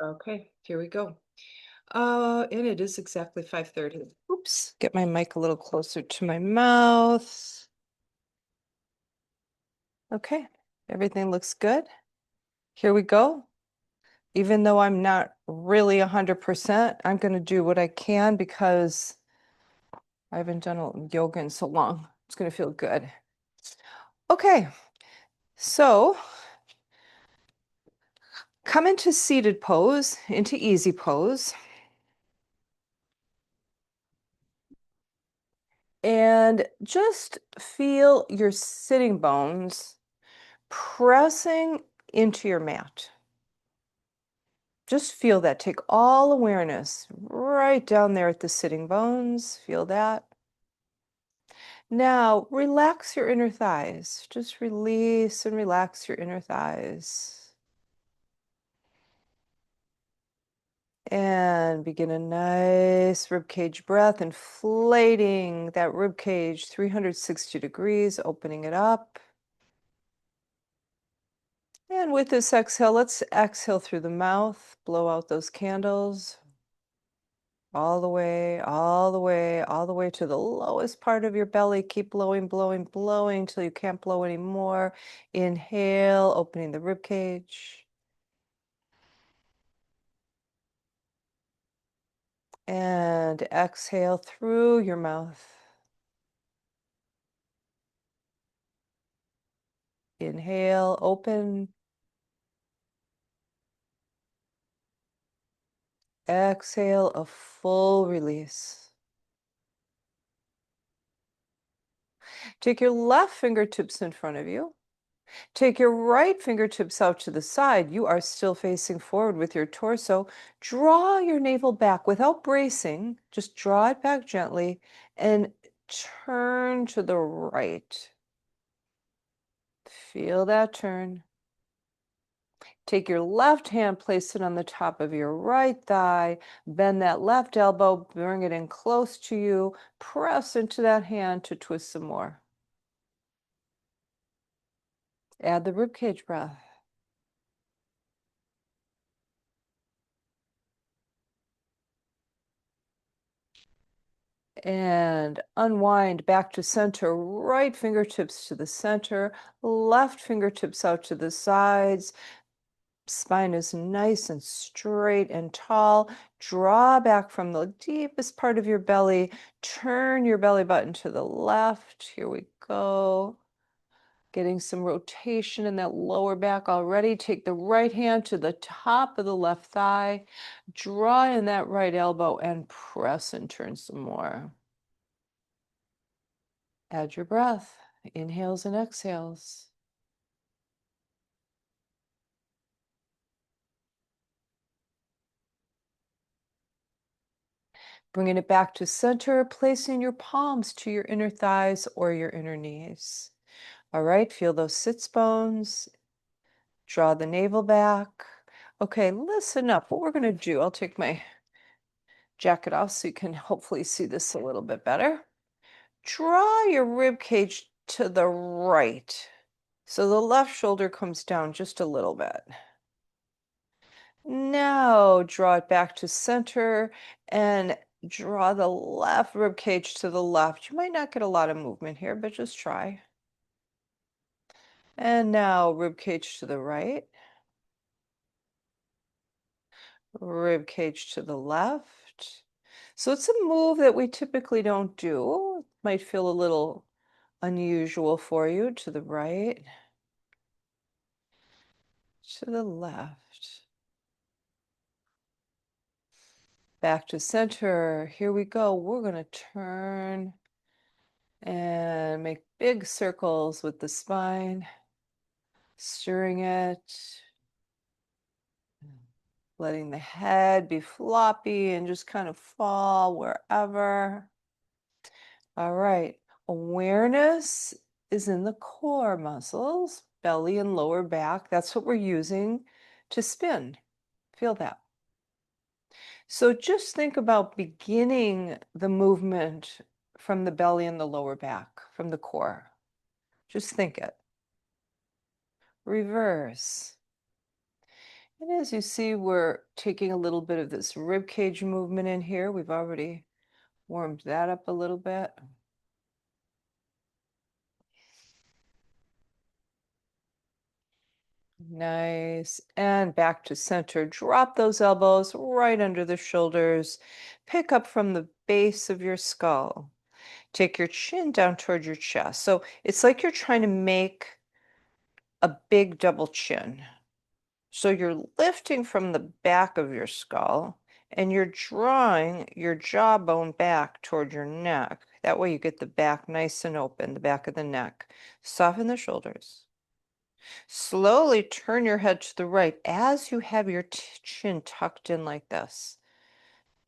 Okay, here we go. And it is exactly 5:30. Oops, get my mic a little closer to my mouth. Okay, everything looks good. Here we go. Even though I'm not really 100%, I'm going to do what I can because I haven't done yoga in so long. It's going to feel good. Okay, so come into seated pose, into easy pose. And just feel your sitting bones pressing into your mat. Just feel that. Take all awareness right down there at the sitting bones. Feel that. Now, relax your inner thighs. Just release and relax your inner thighs. And begin a nice ribcage breath, inflating that ribcage 360 degrees, opening it up. And with this exhale, let's exhale through the mouth, blow out those candles all the way, all the way, all the way to the lowest part of your belly. Keep blowing, blowing, blowing till you can't blow anymore. Inhale, opening the rib cage. And exhale through your mouth. Inhale, open. Exhale, a full release. Take your left fingertips in front of you. Take your right fingertips out to the side. You are still facing forward with your torso. Draw your navel back without bracing. Just draw it back gently and turn to the right. Feel that turn. Take your left hand, place it on the top of your right thigh. Bend that left elbow, bring it in close to you. Press into that hand to twist some more. Add the ribcage breath. And unwind back to center, right fingertips to the center, left fingertips out to the sides. Spine is nice and straight and tall. Draw back from the deepest part of your belly. Turn your belly button to the left. Here we go. Getting some rotation in that lower back already. Take the right hand to the top of the left thigh. Draw in that right elbow and press and turn some more. Add your breath, inhales and exhales. Bringing it back to center, placing your palms to your inner thighs or your inner knees. All right, feel those sits bones. Draw the navel back. Okay, listen up. What we're going to do, I'll take my jacket off so you can hopefully see this a little bit better. Draw your rib cage to the right. So the left shoulder comes down just a little bit. Now draw it back to center and draw the left rib cage to the left. You might not get a lot of movement here, but just try. And now rib cage to the right, rib cage to the left. So it's a move that we typically don't do. It might feel a little unusual for you. To the right, to the left. Back to center. Here we go. We're going to turn and make big circles with the spine, stirring it, letting the head be floppy and just kind of fall wherever. All right, awareness is in the core muscles, belly and lower back. That's what we're using to spin. Feel that. So just think about beginning the movement from the belly and the lower back, from the core. Just think it. Reverse. And as you see, we're taking a little bit of this rib cage movement in here. We've already warmed that up a little bit. Nice. And back to center. Drop those elbows right under the shoulders. Pick up from the base of your skull. Take your chin down toward your chest. So it's like you're trying to make a big double chin. So you're lifting from the back of your skull and you're drawing your jawbone back toward your neck. That way you get the back nice and open, the back of the neck. Soften the shoulders. Slowly turn your head to the right as you have your chin tucked in like this.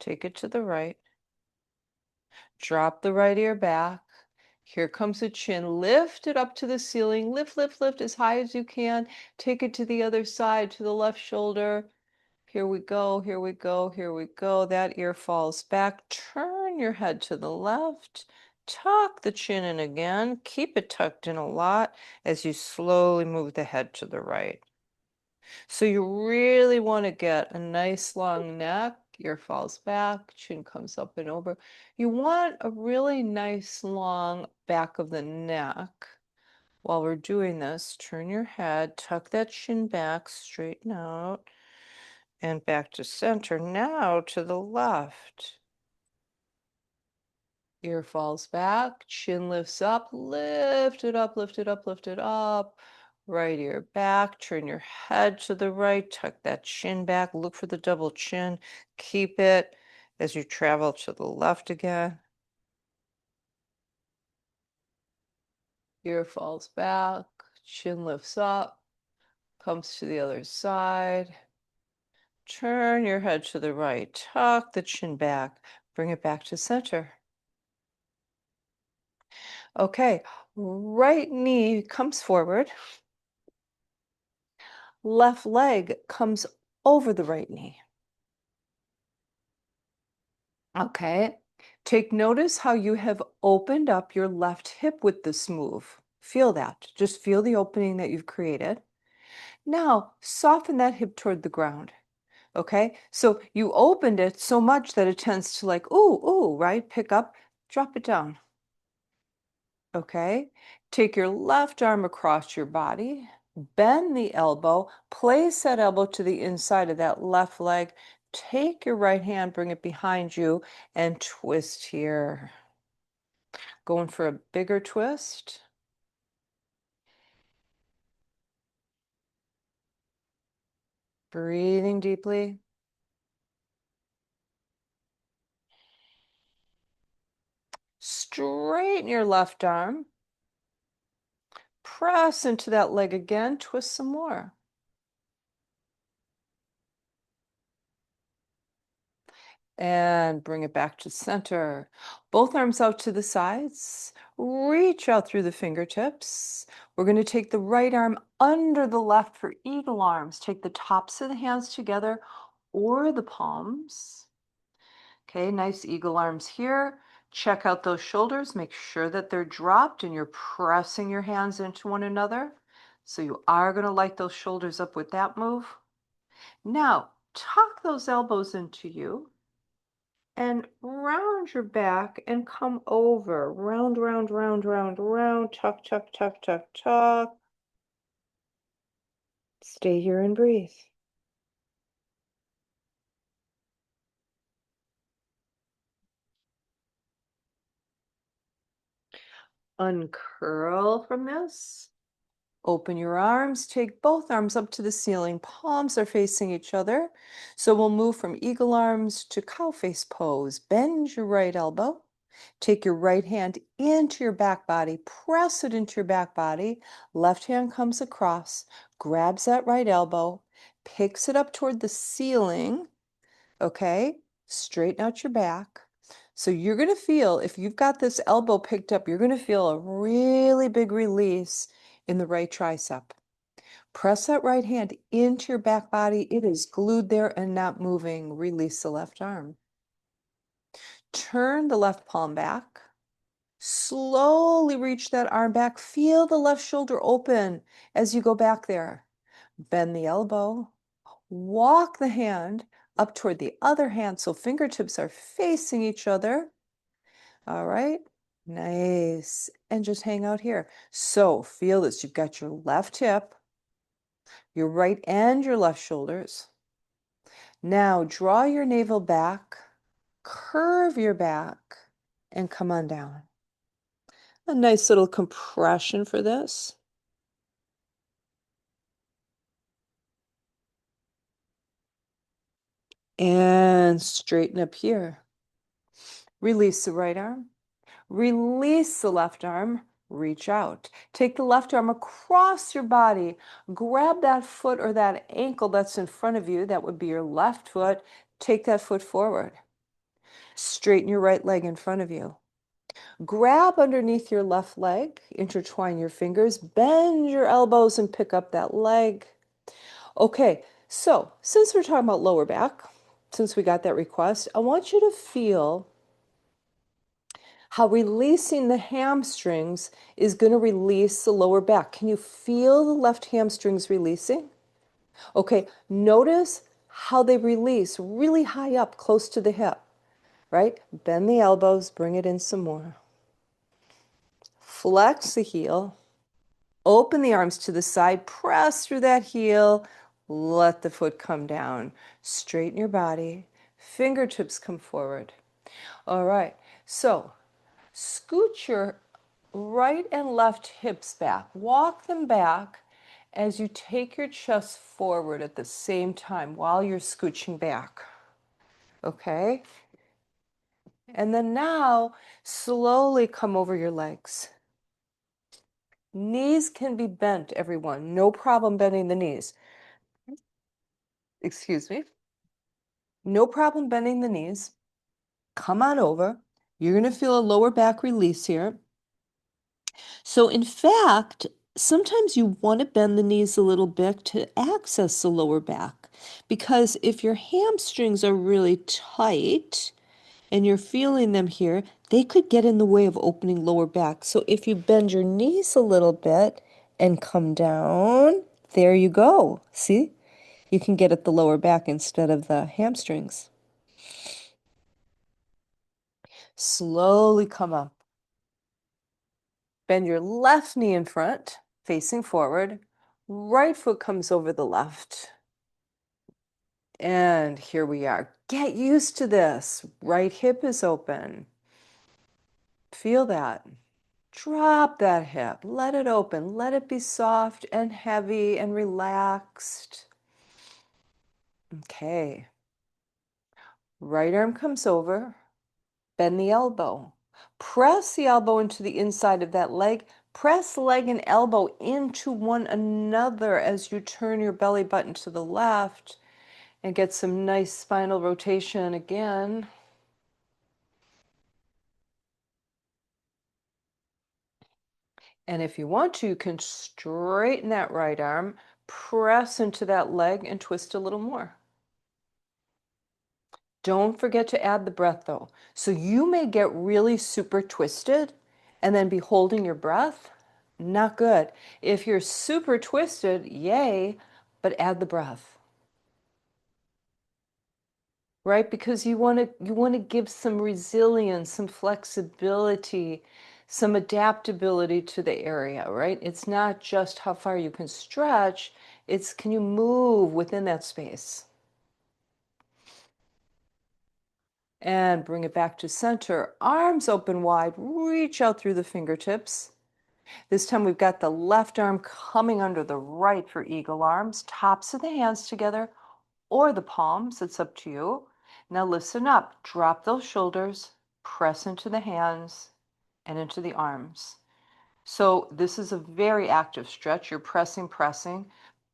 Take it to the right. Drop the right ear back. Here comes the chin. Lift it up to the ceiling. Lift, lift, lift as high as you can. Take it to the other side, to the left shoulder. Here we go, here we go, here we go. That ear falls back. Turn your head to the left. Tuck the chin in again. Keep it tucked in a lot as you slowly move the head to the right. So you really want to get a nice long neck. Ear falls back, chin comes up and over. You want a really nice long back of the neck. While we're doing this, turn your head, tuck that chin back, straighten out, and back to center. Now to the left. Ear falls back, chin lifts up, lift it up, lift it up, lift it up. Right ear back, turn your head to the right, tuck that chin back, look for the double chin, keep it as you travel to the left again. Ear falls back, chin lifts up, comes to the other side. Turn your head to the right, tuck the chin back, bring it back to center. Okay, right knee comes forward. Left leg comes over the right knee. Okay. Take notice how you have opened up your left hip with this move. Feel that. Just feel the opening that you've created. Now, soften that hip toward the ground. Okay. So you opened it so much that it tends to like, ooh, ooh, right? Pick up, drop it down. Okay. Take your left arm across your body, bend the elbow, place that elbow to the inside of that left leg. Take your right hand, bring it behind you, and twist here. Going for a bigger twist. Breathing deeply. Straighten your left arm. Press into that leg again. Twist some more. And bring it back to center. Both arms out to the sides. Reach out through the fingertips. We're going to take the right arm under the left for eagle arms. Take the tops of the hands together or the palms. Okay, nice eagle arms here. Check out those shoulders. Make sure that they're dropped and you're pressing your hands into one another. So you are going to light those shoulders up with that move. Now, tuck those elbows into you and round your back and come over. Round, round, round, round, round. Tuck, tuck, tuck, tuck, tuck. Stay here and breathe. Uncurl from this. Open your arms, take both arms up to the ceiling. Palms are facing each other. So we'll move from eagle arms to cow face pose. Bend your right elbow. Take your right hand into your back body. Press it into your back body. Left hand comes across, grabs that right elbow, picks it up toward the ceiling. Okay, straighten out your back. So you're going to feel, if you've got this elbow picked up, you're going to feel a really big release in the right tricep. Press that right hand into your back body. It is glued there and not moving. Release the left arm. Turn the left palm back. Slowly reach that arm back. Feel the left shoulder open as you go back there. Bend the elbow. Walk the hand up toward the other hand so fingertips are facing each other. All right, nice. And just hang out here. So feel this. You've got your left hip, your right and your left shoulders. Now draw your navel back, curve your back, and come on down. A nice little compression for this. And straighten up here. Release the right arm. Release the left arm. Reach out. Take the left arm across your body. Grab that foot or that ankle that's in front of you. That would be your left foot. Take that foot forward. Straighten your right leg in front of you. Grab underneath your left leg. Intertwine your fingers. Bend your elbows and pick up that leg. Okay, so since we're talking about lower back, since we got that request, I want you to feel how releasing the hamstrings is going to release the lower back. Can you feel the left hamstrings releasing? Okay, notice how they release really high up, close to the hip, right? Bend the elbows, bring it in some more. Flex the heel. Open the arms to the side, press through that heel, let the foot come down. Straighten your body, fingertips come forward. All right, so scoot your right and left hips back. Walk them back as you take your chest forward at the same time while you're scooching back. Okay? And then now slowly come over your legs. Knees can be bent, everyone. No problem bending the knees. Excuse me. No problem bending the knees. Come on over. You're going to feel a lower back release here. So in fact, sometimes you want to bend the knees a little bit to access the lower back, because if your hamstrings are really tight and you're feeling them here, they could get in the way of opening lower back. So if you bend your knees a little bit and come down, there you go. See? You can get at the lower back instead of the hamstrings. Slowly come up. Bend your left knee in front, facing forward. Right foot comes over the left. And here we are. Get used to this. Right hip is open. Feel that. Drop that hip. Let it open. Let it be soft and heavy and relaxed. Okay. Right arm comes over. Bend the elbow. Press the elbow into the inside of that leg. Press leg and elbow into one another as you turn your belly button to the left and get some nice spinal rotation again. And if you want to, you can straighten that right arm, press into that leg and twist a little more. Don't forget to add the breath though. So you may get really super twisted and then be holding your breath. Not good. If you're super twisted, yay, but add the breath. Right? Because you want to give some resilience, some flexibility, some adaptability to the area, right? It's not just how far you can stretch, it's can you move within that space? And bring it back to center. Arms open wide, reach out through the fingertips. This time we've got the left arm coming under the right for eagle arms, tops of the hands together or the palms, it's up to you. Now listen up, drop those shoulders, press into the hands and into the arms. So this is a very active stretch. You're pressing,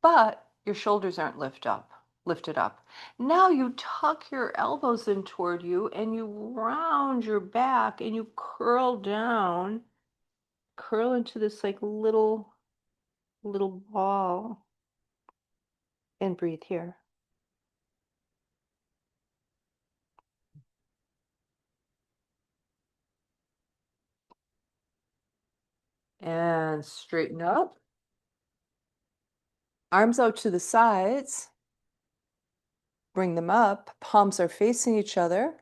but your shoulders aren't lifted up. Now you tuck your elbows in toward you and you round your back and you curl down, curl into this like little ball and breathe here. And straighten up. Arms out to the sides. Bring them up. Palms are facing each other.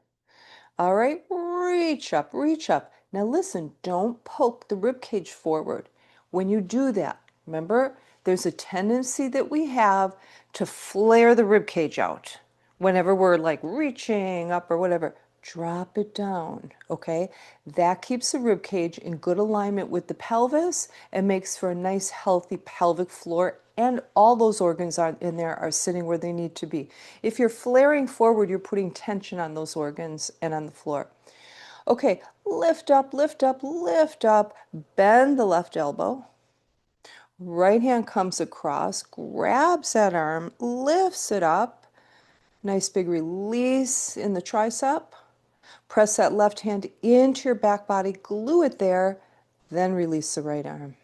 All right, reach up, reach up. Now listen, don't poke the rib cage forward. When you do that, remember, there's a tendency that we have to flare the rib cage out whenever we're like reaching up or whatever. Drop it down, okay? That keeps the rib cage in good alignment with the pelvis and makes for a nice, healthy pelvic floor, and all those organs are in there are sitting where they need to be. If you're flaring forward, you're putting tension on those organs and on the floor. Okay, lift up, lift up, lift up. Bend the left elbow. Right hand comes across, grabs that arm, lifts it up. Nice big release in the tricep. Press that left hand into your back body, glue it there, then release the right arm.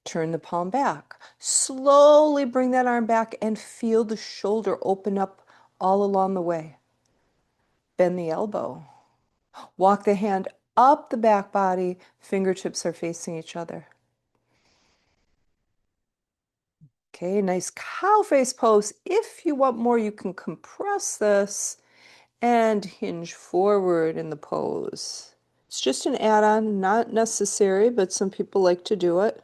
Turn the palm back. Slowly bring that arm back and feel the shoulder open up all along the way. Bend the elbow. Walk the hand up the back body. Fingertips are facing each other. Okay, nice cow face pose. If you want more, you can compress this and hinge forward in the pose. It's just an add-on, not necessary, but some people like to do it.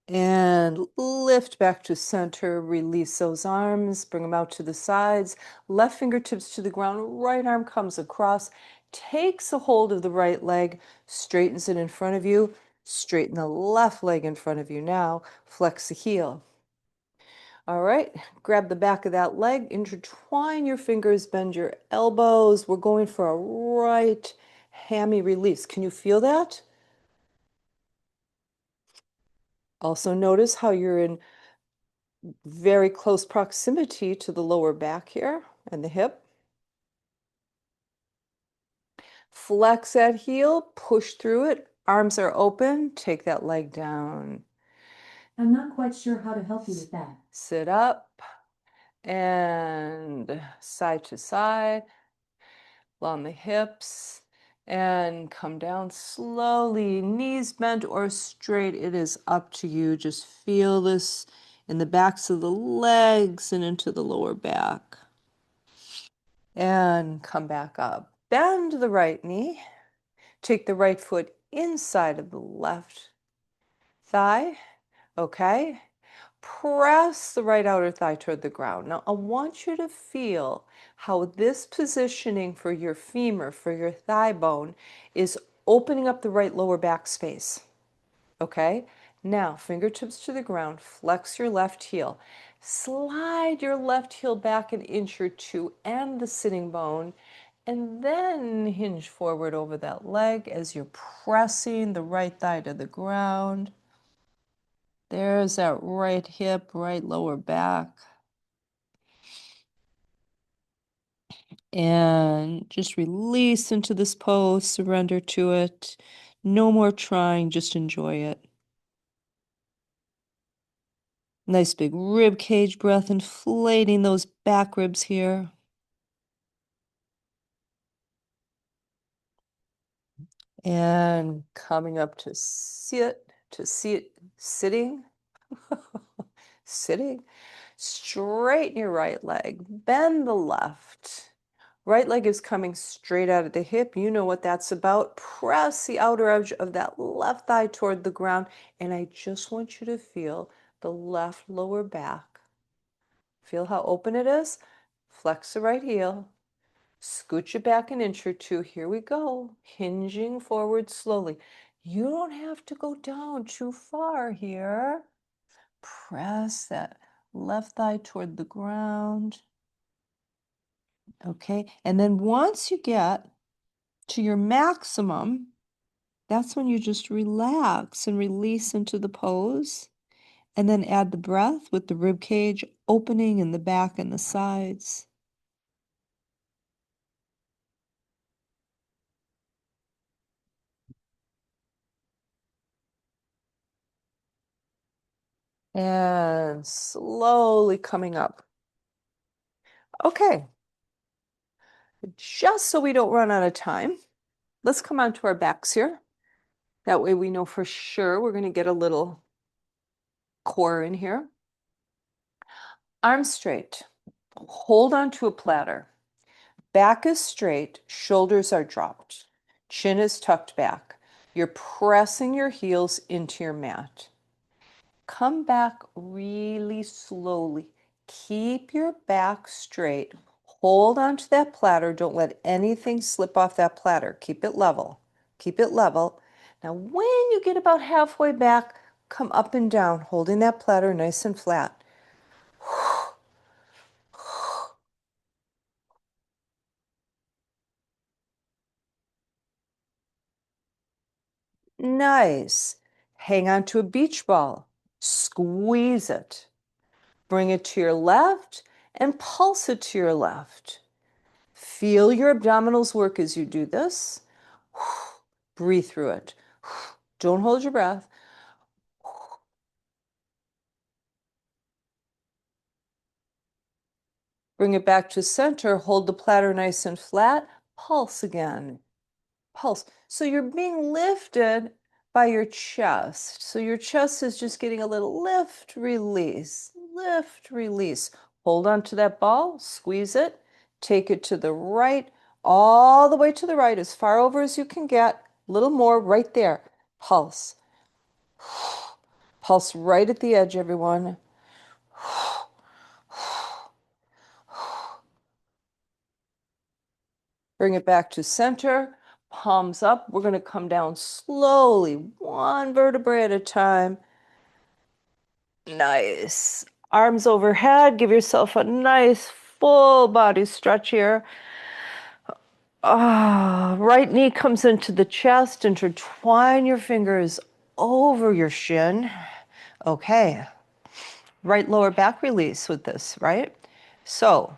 And lift back to center, release those arms, bring them out to the sides, left fingertips to the ground, right arm comes across, takes a hold of the right leg, straightens it in front of you, straighten the left leg in front of you now, flex the heel. All right, grab the back of that leg, intertwine your fingers, bend your elbows. We're going for a right hammy release. Can you feel that? Also notice how you're in very close proximity to the lower back here and the hip. Flex that heel, push through it. Arms are open, take that leg down. I'm not quite sure how to help you with that. Sit up and side to side, along the hips, and come down slowly, knees bent or straight. It is up to you. Just feel this in the backs of the legs and into the lower back. And come back up. Bend the right knee. Take the right foot inside of the left thigh. Okay. Press the right outer thigh toward the ground. Now, I want you to feel how this positioning for your femur, for your thigh bone, is opening up the right lower back space. Okay? Now, fingertips to the ground, flex your left heel. Slide your left heel back an inch or two and the sitting bone, and then hinge forward over that leg as you're pressing the right thigh to the ground. There's that right hip, right lower back. And just release into this pose, surrender to it. No more trying, just enjoy it. Nice big rib cage breath, inflating those back ribs here. And coming up to sitting, sitting. Straighten your right leg, bend the left. Right leg is coming straight out of the hip. You know what that's about. Press the outer edge of that left thigh toward the ground. And I just want you to feel the left lower back. Feel how open it is? Flex the right heel. Scooch it back an inch or two. Here we go. Hinging forward slowly. You don't have to go down too far here. Press that left thigh toward the ground. Okay, and then once you get to your maximum, that's when you just relax and release into the pose, and then add the breath with the rib cage opening in the back and the sides. And slowly coming up. Okay, just so we don't run out of time, let's come onto our backs here. That way we know for sure we're going to get a little Core in here. Arms straight. Hold onto a platter. Back is straight, shoulders are dropped. Chin is tucked back. You're pressing your heels into your mat. Come back really slowly. Keep your back straight. Hold onto that platter. Don't let anything slip off that platter. Keep it level. Keep it level. Now, when you get about halfway back, come up and down, holding that platter nice and flat. Nice. Hang on to a beach ball. Squeeze it. Bring it to your left and pulse it to your left. Feel your abdominals work as you do this. Breathe through it. Don't hold your breath. Bring it back to center. Hold the platter nice and flat. Pulse again. Pulse. So you're being lifted by your chest. So your chest is just getting a little lift, release, lift, release. Hold on to that ball, squeeze it, take it to the right, all the way to the right, as far over as you can get. A little more right there. Pulse. Pulse right at the edge, everyone. Bring it back to center, palms up. We're going to come down slowly, one vertebrae at a time. Nice. Arms overhead. Give yourself a nice full body stretch here. Right knee comes into the chest. Intertwine your fingers over your shin. Okay. Right lower back release with this, right? So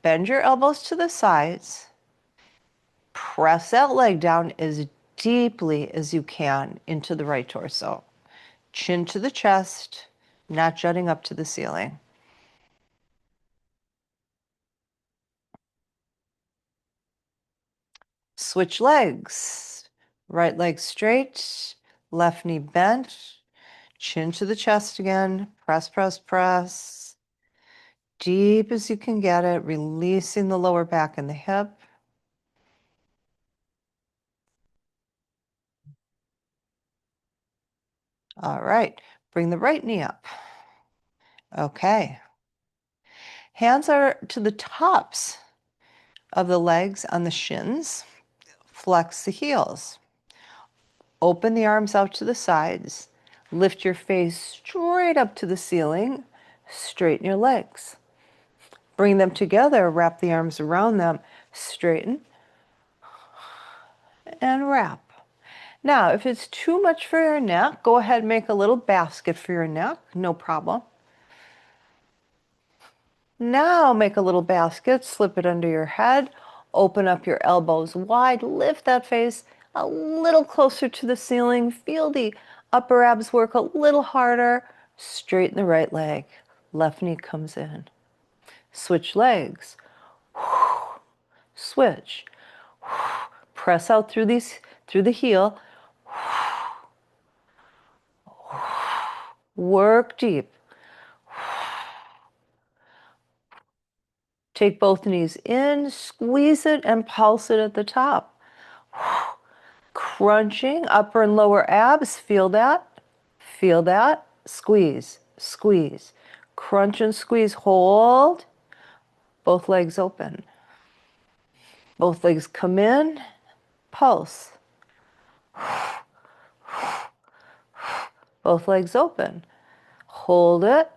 bend your elbows to the sides. Press that leg down as deeply as you can into the right torso. Chin to the chest, not jutting up to the ceiling. Switch legs. Right leg straight, left knee bent, chin to the chest again. Press, press, press. Deep as you can get it, releasing the lower back and the hip. All right, bring the right knee up. Okay. Hands are to the tops of the legs on the shins. Flex the heels. Open the arms out to the sides. Lift your face straight up to the ceiling. Straighten your legs. Bring them together. Wrap the arms around them. Straighten and wrap. Now, if it's too much for your neck, go ahead and make a little basket for your neck. No problem. Now make a little basket, slip it under your head, open up your elbows wide, lift that face a little closer to the ceiling, feel the upper abs work a little harder, straighten the right leg, left knee comes in. Switch legs, switch, press out through the heel, work deep. Take both knees in, squeeze it and pulse it at the top. Crunching upper and lower abs, feel that? Feel that? Squeeze, squeeze. Crunch and squeeze, hold. Both legs open. Both legs come in, pulse. Both legs open. Hold it.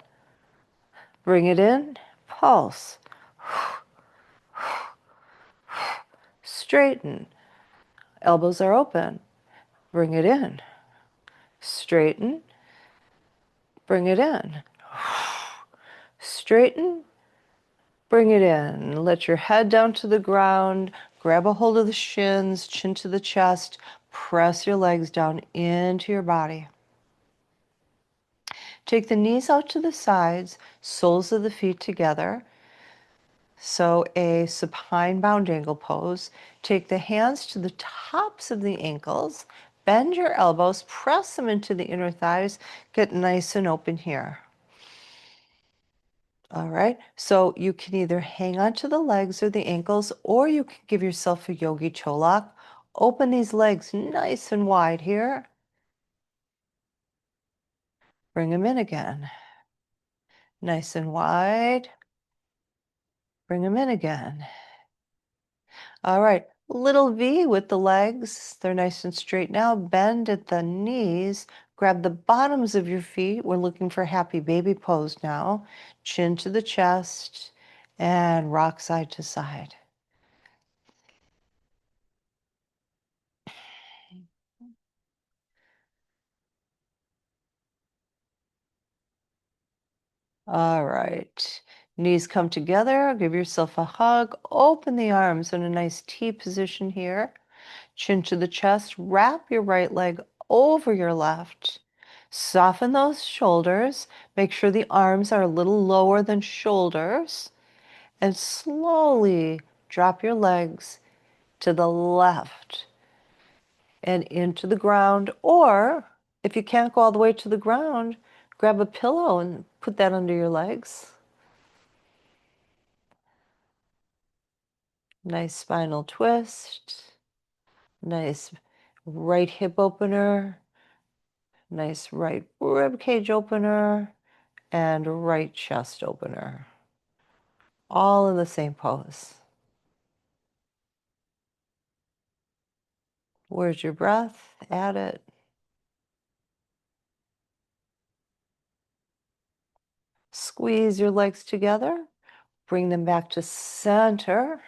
Bring it in, pulse. Straighten. Elbows are open. Bring it in. Straighten. Bring it in. Straighten. Bring it in. Let your head down to the ground. Grab a hold of the shins, chin to the chest. Press your legs down into your body. Take the knees out to the sides, soles of the feet together. So a supine bound angle pose. Take the hands to the tops of the ankles. Bend your elbows, press them into the inner thighs, get nice and open here. All right, so you can either hang onto the legs or the ankles, or you can give yourself a yogi cholak. Open these legs nice and wide here. Bring them in again. Nice and wide. Bring them in again. All right, little V with the legs. They're nice and straight now. Bend at the knees. Grab the bottoms of your feet. We're looking for happy baby pose now. Chin to the chest and rock side to side. All right. Knees come together. Give yourself a hug. Open the arms in a nice T position here. Chin to the chest. Wrap your right leg over your left. Soften those shoulders. Make sure the arms are a little lower than shoulders. And slowly drop your legs to the left and into the ground. Or if you can't go all the way to the ground, grab a pillow and put that under your legs. Nice spinal twist. Nice right hip opener. Nice right rib cage opener and right chest opener. All in the same pose. Where's your breath? Add it. Squeeze your legs together. Bring them back to center.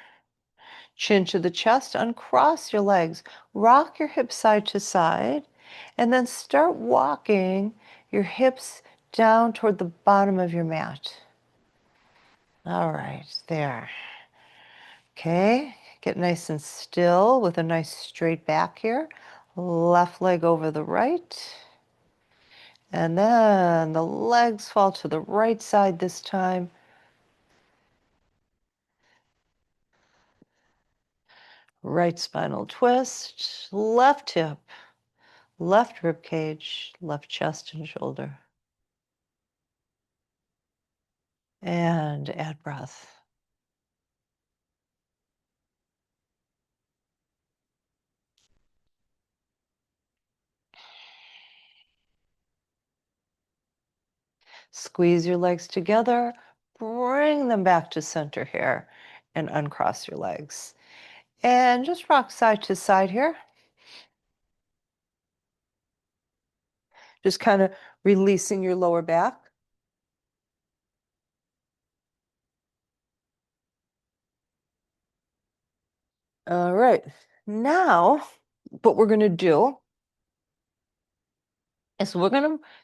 Chin to the chest. Uncross your legs. Rock your hips side to side. And then start walking your hips down toward the bottom of your mat. All right, there. Okay, get nice and still with a nice straight back here. Left leg over the right. And then the legs fall to the right side this time. Right spinal twist, left hip, left rib cage, left chest and shoulder. And add breath. Squeeze your legs together, bring them back to center here, and uncross your legs. And just rock side to side here. Just kind of releasing your lower back. All right. Now, what we're going to do is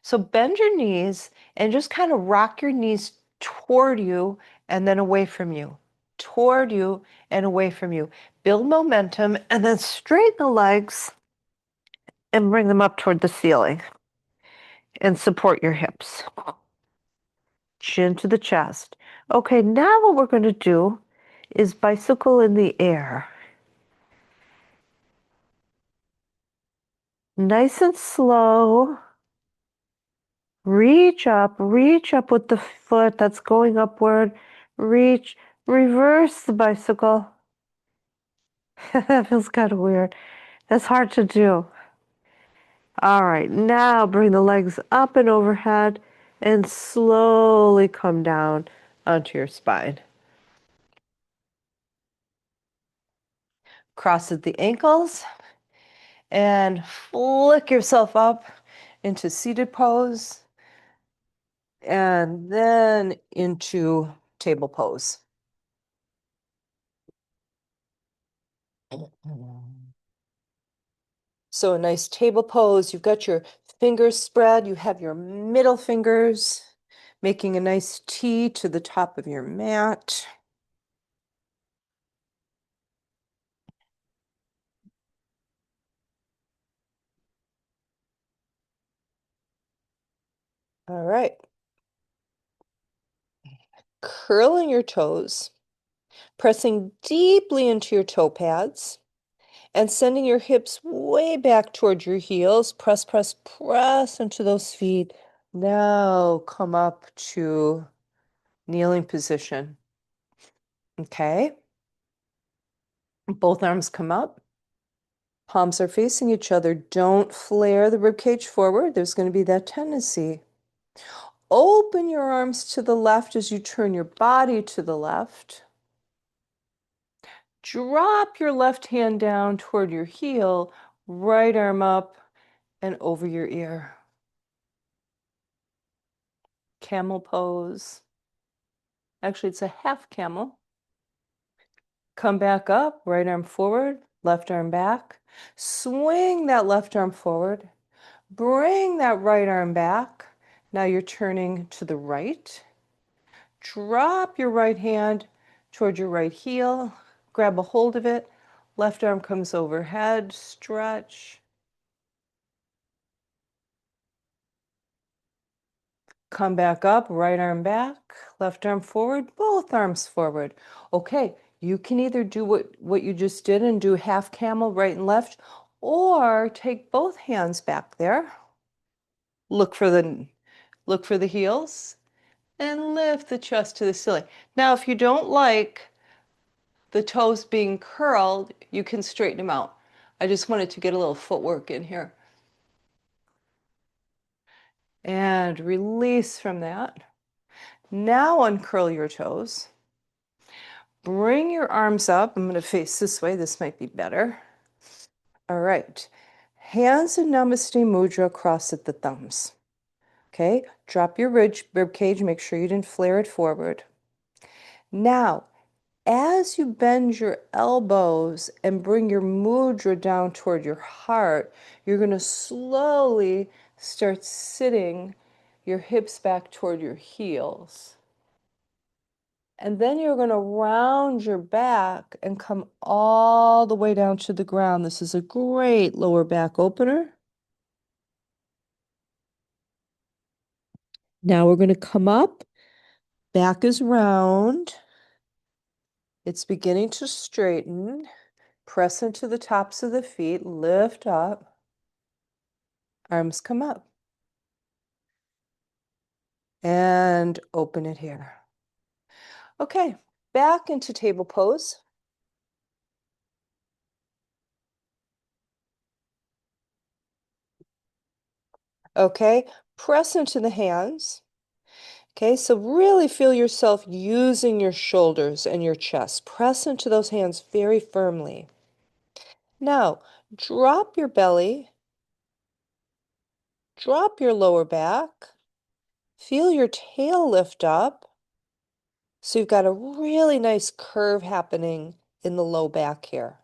so bend your knees and just kind of rock your knees toward you and then away from you, toward you and away from you. Build momentum and then straighten the legs and bring them up toward the ceiling and support your hips. Chin to the chest. Okay, now what we're going to do is bicycle in the air. Nice and slow. Reach up with the foot that's going upward. Reach, reverse the bicycle. That feels kind of weird. That's hard to do. All right, now bring the legs up and overhead and slowly come down onto your spine. Cross at the ankles and flick yourself up into seated pose and then into table pose. So a nice table pose. You've got your fingers spread. You have your middle fingers making a nice T to the top of your mat. All right. Curling your toes, pressing deeply into your toe pads, And sending your hips way back toward your heels. Press, press, press into those feet. Now come up to kneeling position. Okay. Both arms come up. Palms are facing each other. Don't flare the ribcage forward. There's going to be that tendency. Open your arms to the left as you turn your body to the left. Drop your left hand down toward your heel, right arm up and over your ear. Camel pose. Actually, it's a half camel. Come back up, right arm forward, left arm back. Swing that left arm forward. Bring that right arm back. Now you're turning to the right. Drop your right hand toward your right heel. Grab a hold of it. Left arm comes overhead. Stretch. Come back up, right arm back, left arm forward, both arms forward. Okay, you can either do what you just did and do half camel right and left, or take both hands back there. Look for the heels and lift the chest to the ceiling. Now, if you don't like the toes being curled, you can straighten them out. I just wanted to get a little footwork in here. And release from that. Now uncurl your toes. Bring your arms up. I'm going to face this way. This might be better. All right. Hands in Namaste Mudra, cross at the thumbs. Okay. Drop your rib cage. Make sure you didn't flare it forward. Now, as you bend your elbows and bring your mudra down toward your heart, you're going to slowly start sitting your hips back toward your heels. And then you're going to round your back and come all the way down to the ground. This is a great lower back opener. Now we're going to come up. Back is round. It's beginning to straighten. Press into the tops of the feet. Lift up. Arms come up. And open it here. Okay, back into table pose. Okay, press into the hands. Okay, so really feel yourself using your shoulders and your chest. Press into those hands very firmly. Now, drop your belly, drop your lower back, feel your tail lift up. So you've got a really nice curve happening in the low back here.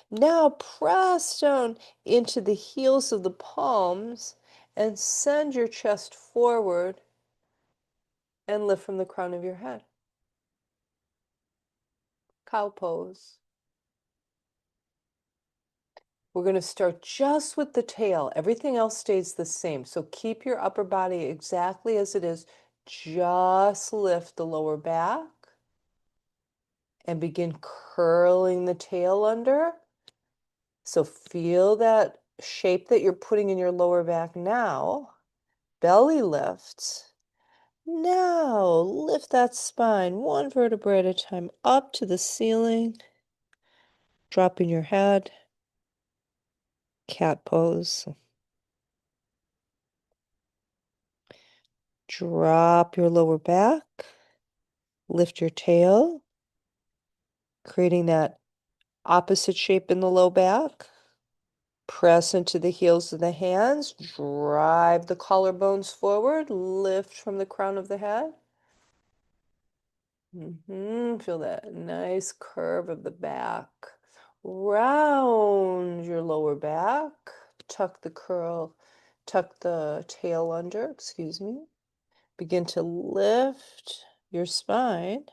Now press down into the heels of the palms and send your chest forward and lift from the crown of your head. Cow pose. We're going to start just with the tail. Everything else stays the same. So keep your upper body exactly as it is. Just lift the lower back and begin curling the tail under. So feel that shape that you're putting in your lower back now. Belly lifts. Now lift that spine one vertebrae at a time up to the ceiling. Dropping your head. Cat pose. Drop your lower back. Lift your tail, creating that opposite shape in the low back. Press into the heels of the hands. Drive the collarbones forward. Lift from the crown of the head. Feel that nice curve of the back. Round your lower back. Tuck the tail under, excuse me. Begin to lift your spine.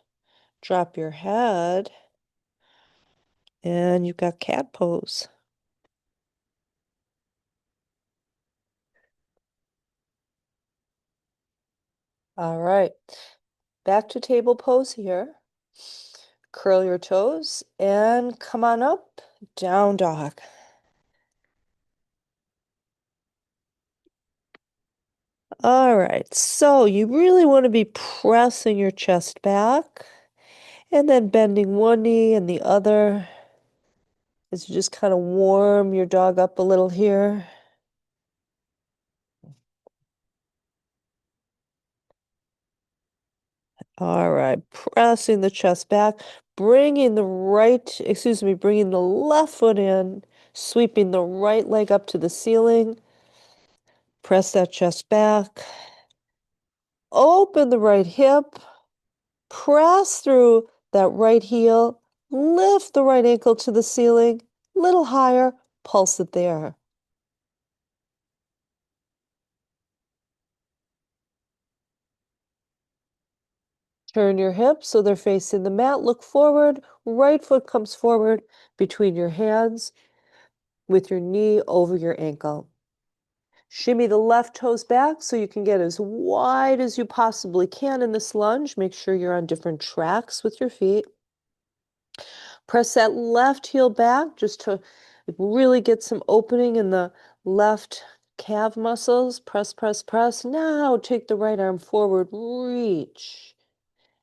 Drop your head. And you've got cat pose. All right. Back to table pose here. Curl your toes and come on up, down dog. All right, so you really want to be pressing your chest back and then bending one knee and the other as you just kind of warm your dog up a little here. All right, pressing the chest back, bringing the left foot in, sweeping the right leg up to the ceiling. Press that chest back. Open the right hip. Press through that right heel. Lift the right ankle to the ceiling. Little higher. Pulse it there. Turn your hips so they're facing the mat. Look forward. Right foot comes forward between your hands with your knee over your ankle. Shimmy the left toes back so you can get as wide as you possibly can in this lunge. Make sure you're on different tracks with your feet. Press that left heel back just to really get some opening in the left calf muscles. Press, press, press. Now take the right arm forward. Reach.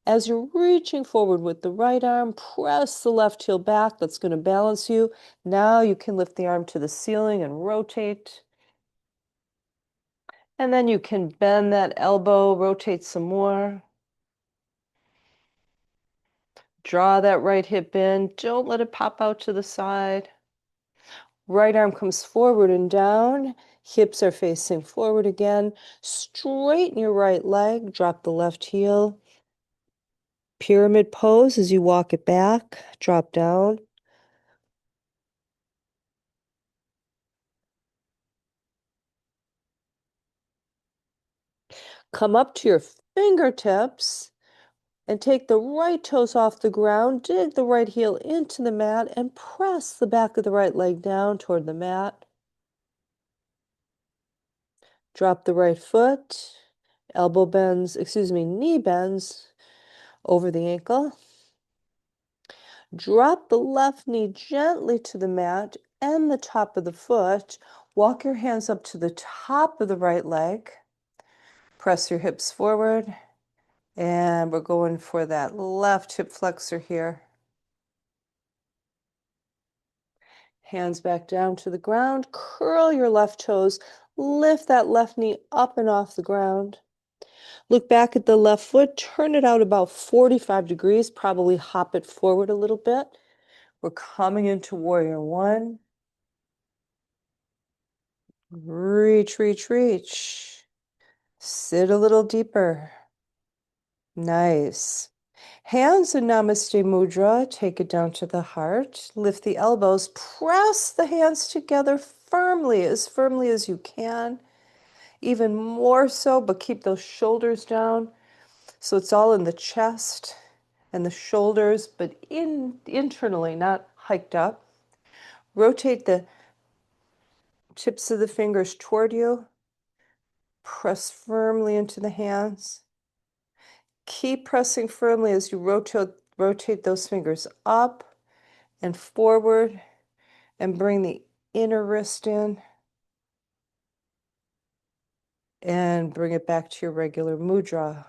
As you're reaching forward with the right arm, press the left heel back. That's going to balance you. Now you can lift the arm to the ceiling and rotate. And then you can bend that elbow, rotate some more. Draw that right hip in. Don't let it pop out to the side. Right arm comes forward and down. Hips are facing forward again. Straighten your right leg. Drop the left heel. Pyramid pose as you walk it back. Drop down. Come up to your fingertips and take the right toes off the ground. Dig the right heel into the mat and press the back of the right leg down toward the mat. Drop the right foot. Knee bends over the ankle. Drop the left knee gently to the mat and the top of the foot. Walk your hands up to the top of the right leg. Press your hips forward. And we're going for that left hip flexor here. Hands back down to the ground. Curl your left toes. Lift that left knee up and off the ground. Look back at the left foot. Turn it out about 45 degrees. Probably hop it forward a little bit. We're coming into warrior one. Reach, reach, reach. Sit a little deeper. Nice. Hands in Namaste Mudra. Take it down to the heart. Lift the elbows. Press the hands together firmly as you can. Even more so, but keep those shoulders down. So it's all in the chest and the shoulders, but internally, not hiked up. Rotate the tips of the fingers toward you. Press firmly into the hands. Keep pressing firmly as you rotate those fingers up and forward and bring the inner wrist in and bring it back to your regular mudra.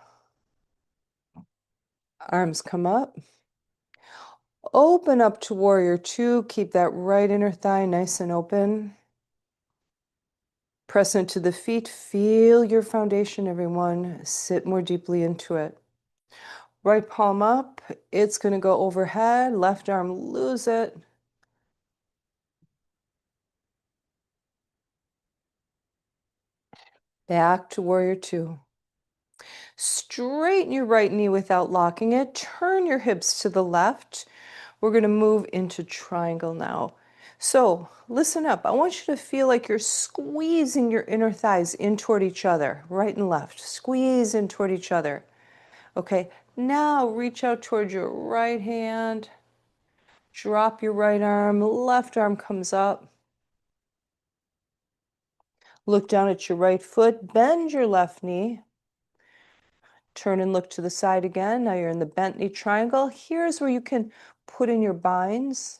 Arms come up. Open up to warrior two. Keep that right inner thigh nice and open. Press into the feet. Feel your foundation, everyone. Sit more deeply into it. Right palm up. It's going to go overhead. Left arm, lose it. Back to warrior two. Straighten your right knee without locking it. Turn your hips to the left. We're going to move into triangle now. So listen up. I want you to feel like you're squeezing your inner thighs in toward each other, right and left. Squeeze in toward each other. Okay, now reach out toward your right hand. Drop your right arm. Left arm comes up. Look down at your right foot. Bend your left knee. Turn and look to the side again. Now you're in the bent knee triangle. Here's where you can put in your binds.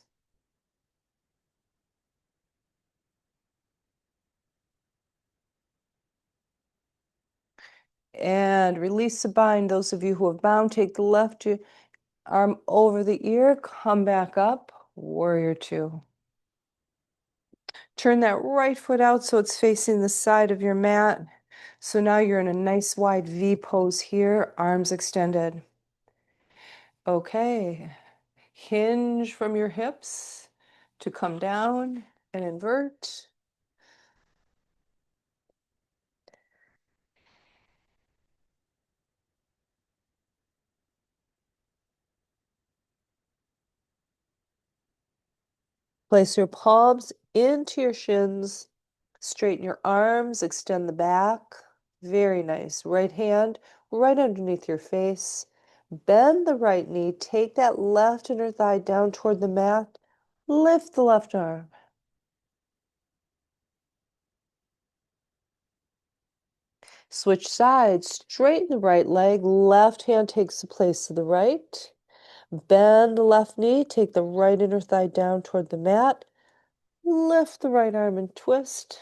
And release the bind. Those of you who have bound, take the left arm over the ear, come back up, warrior two. Turn that right foot out so it's facing the side of your mat. So now you're in a nice wide V pose here, arms extended. Okay, hinge from your hips to come down and invert. Place your palms into your shins. Straighten your arms, extend the back. Very nice. Right hand right underneath your face. Bend the right knee. Take that left inner thigh down toward the mat. Lift the left arm. Switch sides. Straighten the right leg. Left hand takes the place of the right. Bend the left knee. Take the right inner thigh down toward the mat. Lift the right arm and twist.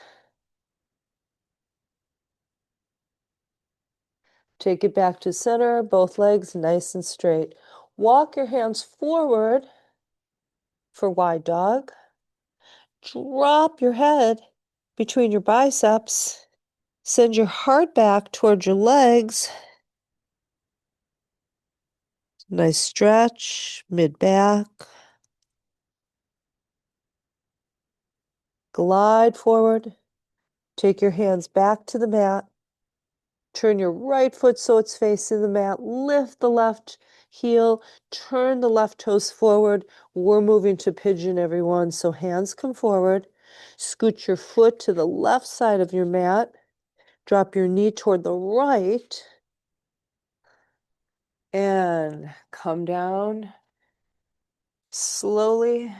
Take it back to center, both legs nice and straight. Walk your hands forward for wide dog. Drop your head between your biceps. Send your heart back towards your legs. Nice stretch, mid-back. Glide forward. Take your hands back to the mat. Turn your right foot so it's facing the mat. Lift the left heel. Turn the left toes forward. We're moving to pigeon, everyone. So hands come forward. Scoot your foot to the left side of your mat. Drop your knee toward the right. And come down slowly.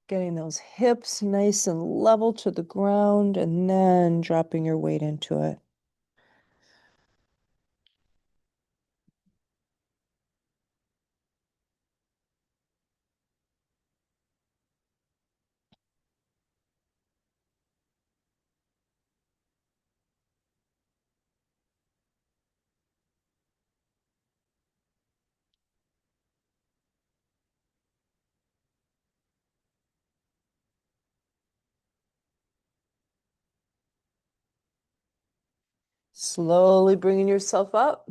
Getting those hips nice and level to the ground. And then dropping your weight into it. Slowly bringing yourself up.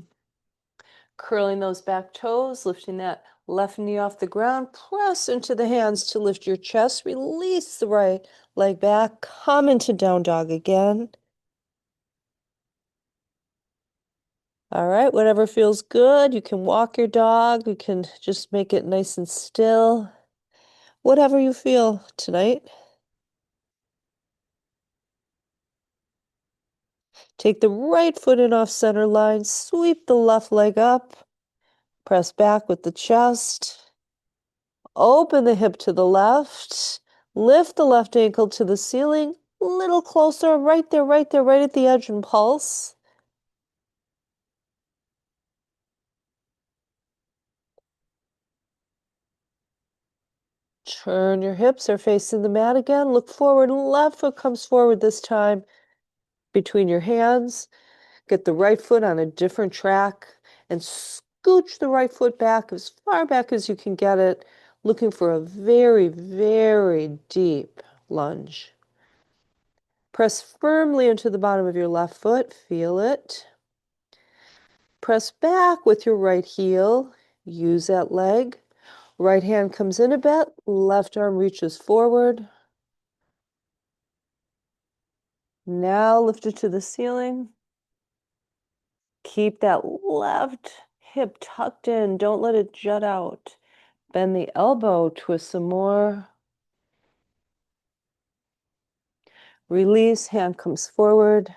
Curling those back toes, lifting that left knee off the ground. Press into the hands to lift your chest. Release the right leg back. Come into down dog again. All right, whatever feels good. You can walk your dog. You can just make it nice and still. Whatever you feel tonight. Take the right foot in off center line. Sweep the left leg up. Press back with the chest. Open the hip to the left. Lift the left ankle to the ceiling. A little closer, right there, right there, right at the edge, and pulse. Turn your hips, are facing the mat again. Look forward. Left foot comes forward this time between your hands. Get the right foot on a different track and scooch the right foot back as far back as you can get it, looking for a very, very deep lunge. Press firmly into the bottom of your left foot. Feel it. Press back with your right heel. Use that leg. Right hand comes in a bit. Left arm reaches forward. Now lift it to the ceiling. Keep that left hip tucked in. Don't let it jut out. Bend the elbow, twist some more. Release, hand comes forward.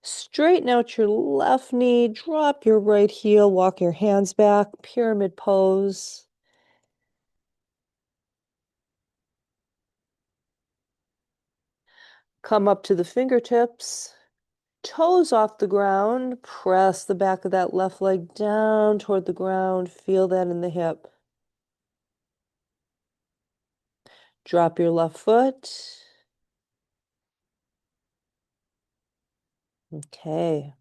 Straighten out your left knee, drop your right heel, walk your hands back, pyramid pose. Come up to the fingertips. Toes off the ground. Press the back of that left leg down toward the ground. Feel that in the hip. Drop your left foot. Okay.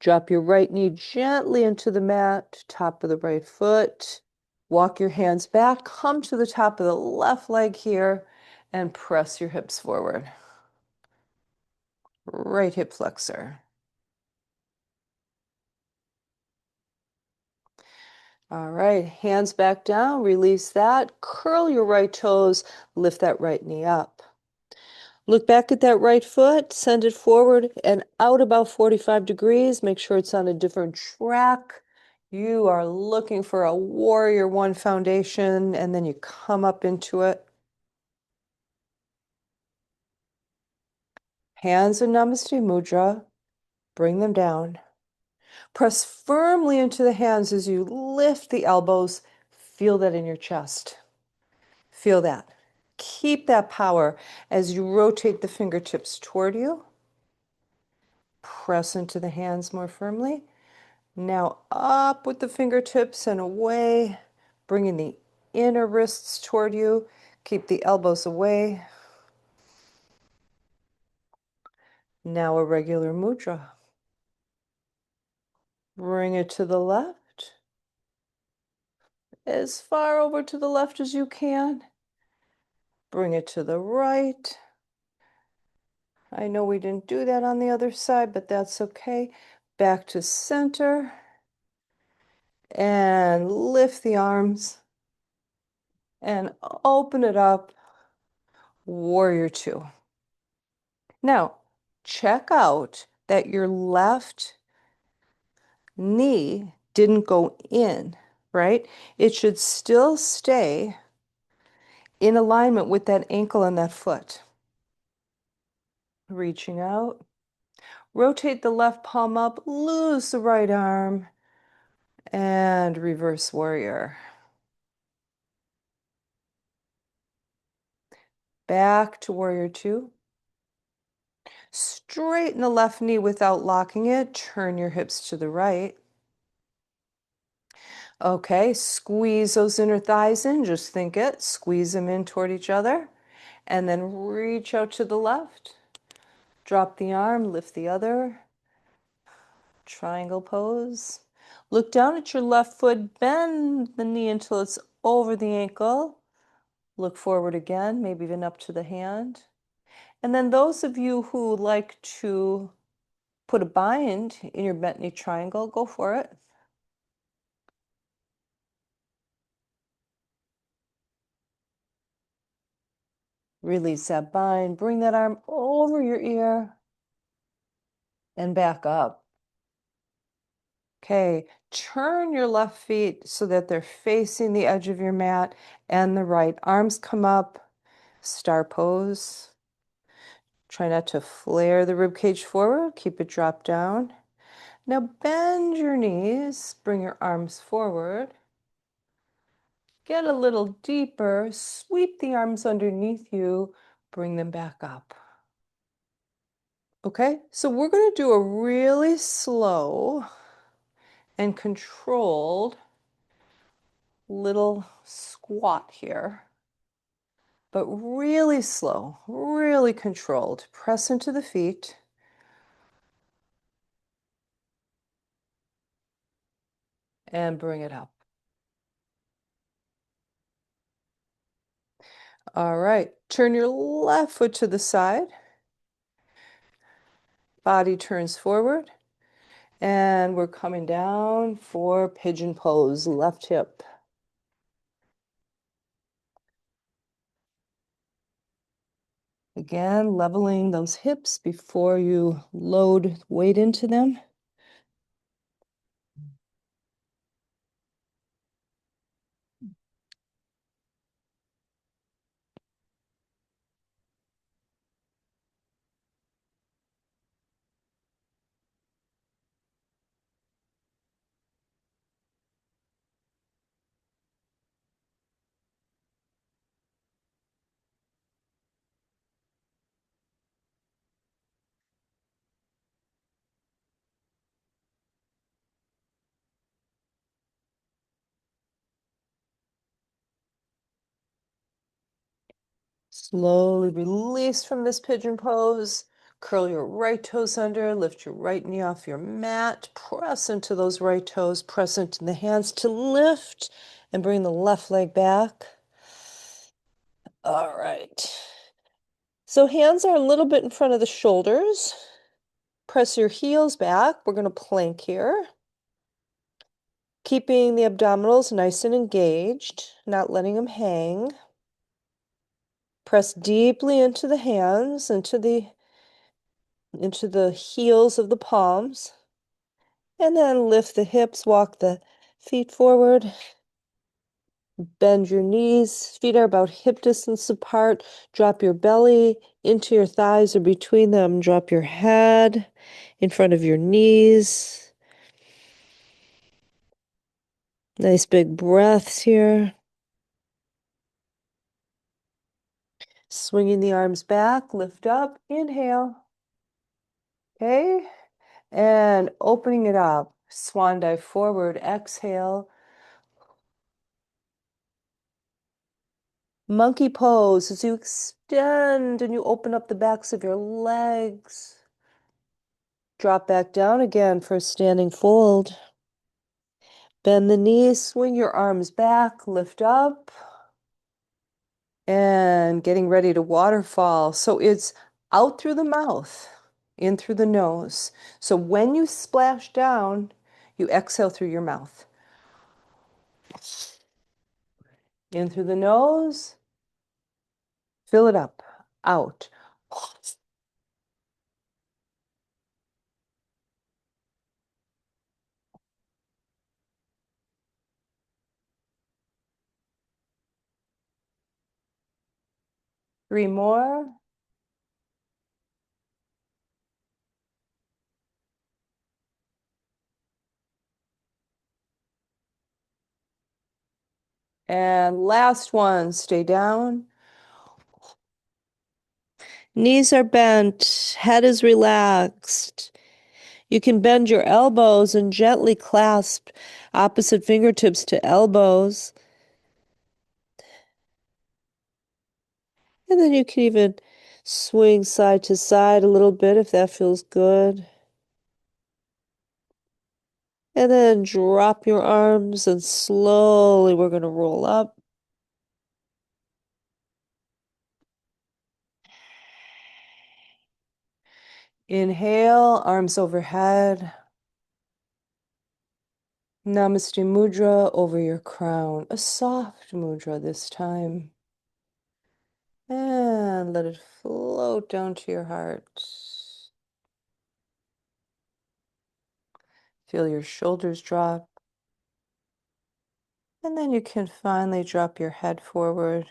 Drop your right knee gently into the mat, top of the right foot. Walk your hands back, come to the top of the left leg here, and press your hips forward. Right hip flexor. All right, hands back down, release that. Curl your right toes, lift that right knee up. Look back at that right foot, send it forward and out about 45 degrees. Make sure it's on a different track. You are looking for a warrior one foundation, and then you come up into it. Hands in Namaste Mudra. Bring them down. Press firmly into the hands as you lift the elbows. Feel that in your chest. Feel that. Keep that power as you rotate the fingertips toward you. Press into the hands more firmly. Now up with the fingertips and away, bringing the inner wrists toward you. Keep the elbows away. Now a regular mudra. Bring it to the left. As far over to the left as you can. Bring it to the right. I know we didn't do that on the other side, but that's okay. Back to center. And lift the arms. And open it up. Warrior two. Now, check out that your left knee didn't go in, right? It should still stay in alignment with that ankle and that foot. Reaching out. Rotate the left palm up, loose the right arm, and reverse warrior. Back to warrior two. Straighten the left knee without locking it. Turn your hips to the right. Okay, squeeze those inner thighs in. Just think it. Squeeze them in toward each other. And then reach out to the left. Drop the arm, lift the other. Triangle pose. Look down at your left foot. Bend the knee until it's over the ankle. Look forward again, maybe even up to the hand. And then those of you who like to put a bind in your bent knee triangle, go for it. Release that bind. Bring that arm over your ear and back up. Okay, turn your left feet so that they're facing the edge of your mat and the right. Arms come up, star pose. Try not to flare the rib cage forward. Keep it dropped down. Now bend your knees, bring your arms forward. Get a little deeper, sweep the arms underneath you, bring them back up. Okay, so we're going to do a really slow and controlled little squat here, but really slow, really controlled. Press into the feet. And bring it up. All right, turn your left foot to the side. Body turns forward. And we're coming down for pigeon pose, left hip. Again, leveling those hips before you load weight into them. Slowly release from this pigeon pose. Curl your right toes under, lift your right knee off your mat, press into those right toes, press into the hands to lift, and bring the left leg back. All right. So hands are a little bit in front of the shoulders. Press your heels back. We're going to plank here. Keeping the abdominals nice and engaged, not letting them hang. Press deeply into the hands, into the heels of the palms. And then lift the hips, walk the feet forward. Bend your knees. Feet are about hip distance apart. Drop your belly into your thighs or between them. Drop your head in front of your knees. Nice big breaths here. Swinging the arms back, lift up, inhale. Okay, and opening it up. Swan dive forward, exhale. Monkey pose as you extend and you open up the backs of your legs. Drop back down again for a standing fold. Bend the knees, swing your arms back, lift up. And getting ready to waterfall. So it's out through the mouth, in through the nose. So when you splash down, you exhale through your mouth. In through the nose, fill it up, out. 3 more. And last one, stay down. Knees are bent, head is relaxed. You can bend your elbows and gently clasp opposite fingertips to elbows. And then you can even swing side to side a little bit if that feels good. And then drop your arms and slowly we're going to roll up. Inhale, arms overhead. Namaste Mudra over your crown. A soft mudra this time. And let it float down to your heart. Feel your shoulders drop. And then you can finally drop your head forward.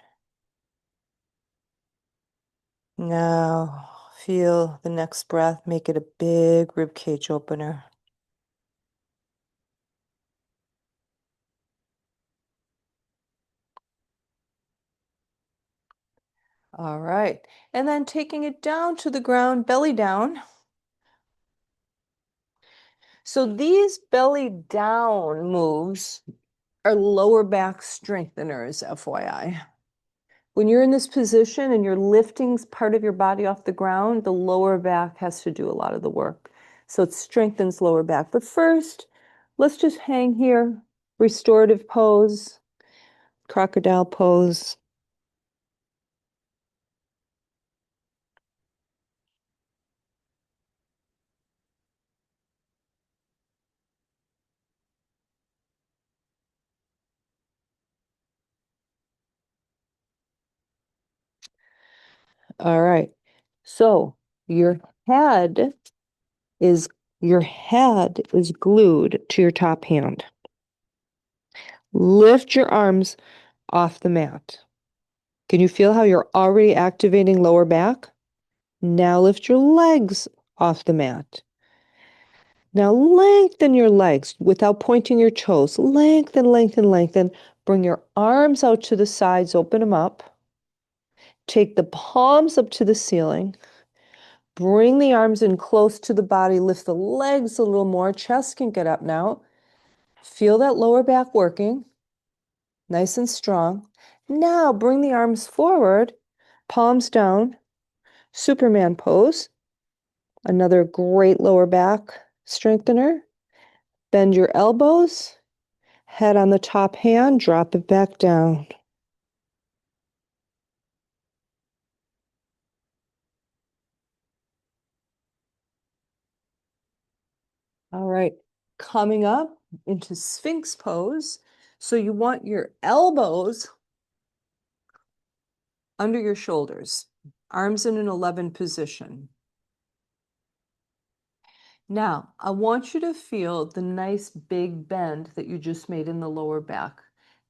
Now, feel the next breath, make it a big rib cage opener. All right, and then taking it down to the ground, belly down. So these belly down moves are lower back strengtheners, FYI. When you're in this position and you're lifting part of your body off the ground, the lower back has to do a lot of the work. So it strengthens lower back. But first, let's just hang here. Restorative pose, crocodile pose. All right. So your head is glued to your top hand. Lift your arms off the mat. Can you feel how you're already activating lower back? Now lift your legs off the mat. Now lengthen your legs without pointing your toes. Lengthen, lengthen, lengthen. Bring your arms out to the sides, open them up. Take the palms up to the ceiling. Bring the arms in close to the body. Lift the legs a little more. Chest can get up now. Feel that lower back working. Nice and strong. Now bring the arms forward. palms down, Superman pose, another great lower back strengthener. Bend your elbows, head on the top hand, drop it back down. All right, coming up into Sphinx pose. So you want your elbows under your shoulders, arms in an 11 position. Now, I want you to feel the nice big bend that you just made in the lower back.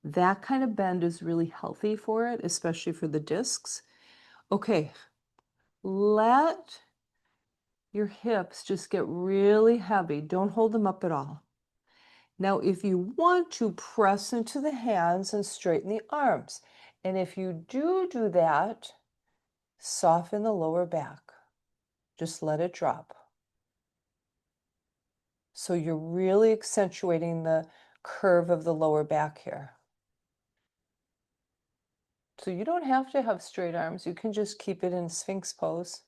That kind of bend is really healthy for it, especially for the discs. Okay, let your hips just get really heavy. Don't hold them up at all. Now, if you want to, press into the hands and straighten the arms. And if you do that, soften the lower back. Just let it drop. So you're really accentuating the curve of the lower back here. So you don't have to have straight arms. You can just keep it in Sphinx pose.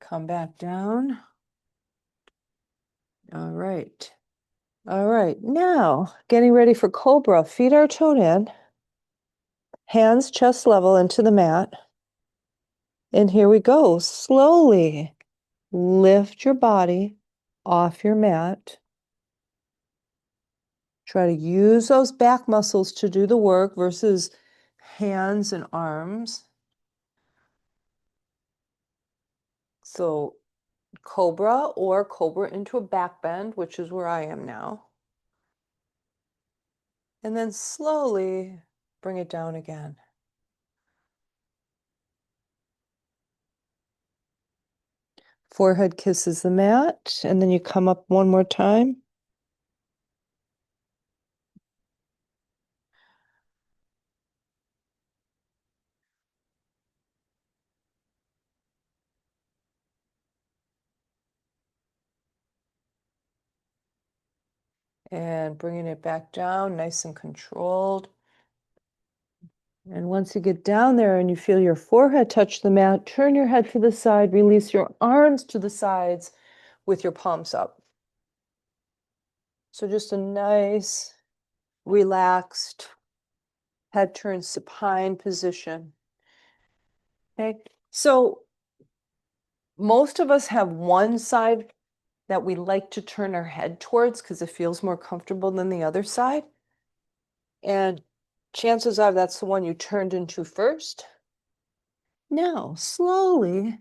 Come back down. All right. All right. Now, getting ready for Cobra. Feet are toed in. Hands chest level into the mat. And here we go. Slowly lift your body off your mat. Try to use those back muscles to do the work versus hands and arms. So Cobra or Cobra into a back bend, which is where I am now. And then slowly bring it down again. Forehead kisses the mat, and then you come up one more time. And bringing it back down, nice and controlled. And once you get down there and you feel your forehead touch the mat, turn your head to the side, release your arms to the sides with your palms up. So just a nice, relaxed, head turned supine position. Okay, so most of us have one side that we like to turn our head towards because it feels more comfortable than the other side. And chances are that's the one you turned into first. Now, slowly,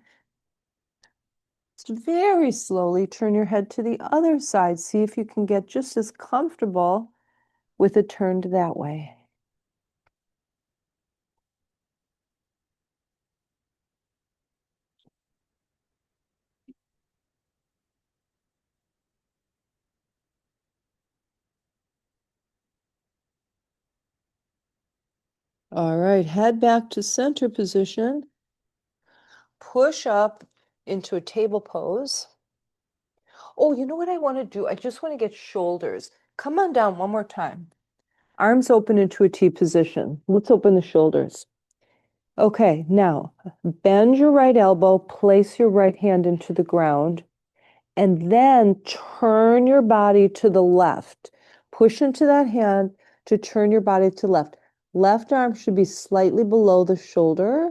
very slowly, turn your head to the other side. See if you can get just as comfortable with it turned that way. All right, head back to center position. Push up into a table pose. Oh, you know what I want to do? I just want to get shoulders. Come on down one more time. Arms open into a T position. Let's open the shoulders. Okay, now bend your right elbow, place your right hand into the ground, and then turn your body to the left. Push into that hand to turn your body to left. Left arm should be slightly below the shoulder,